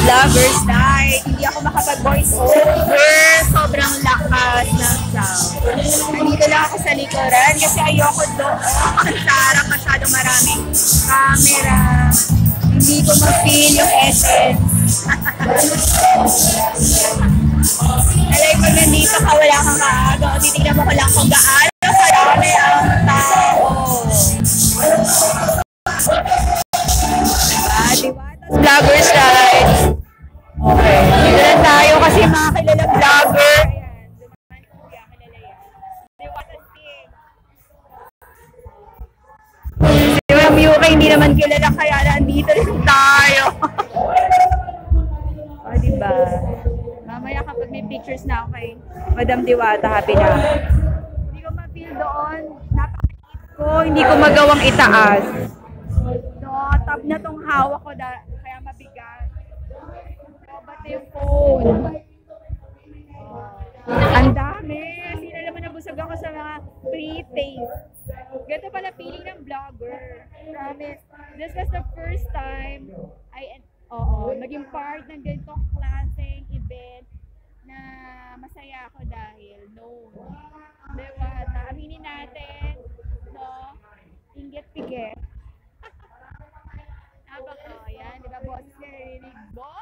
Vloggers night. Hindi ako makapag-voice over. Sobrang lakas ng sound. Nandito lang ako sa likuran kasi ayoko doon. Sa harap masyadong maraming camera. Hindi ko ma-feel yung essence. Alay ko nandito ka, wala kang kaaga. Titignan mo ko lang kung gaano karami ang tao. Diwata's Vloggers Night. Okay. Dito na tayo kasi mga kilalang vlogger. Ayan. Dumaan ko kuya, kilala yan. Diwata's Team. Si Ma'am Yuka hindi naman kilala kaya nandito rin tayo. O diba? Mamaya kapag may pictures na ako kay Madam Diwata, happy na. Hindi ko ma-feel doon. Napakait ko. Hindi ko magawang itaas. Tab na tong hawak ko kaya mabigat. Ba't yung phone? Ang dami. Sino naman nabusog ako sa mga pre-taste. Ganito pala feeling ng vlogger. Promise. This was the first time naging part ng ganitong klaseng event na masaya ako dahil diba? Aminin natin, no? Inggit-pigit. Habang, yan, di ba, boss? Narinig mo?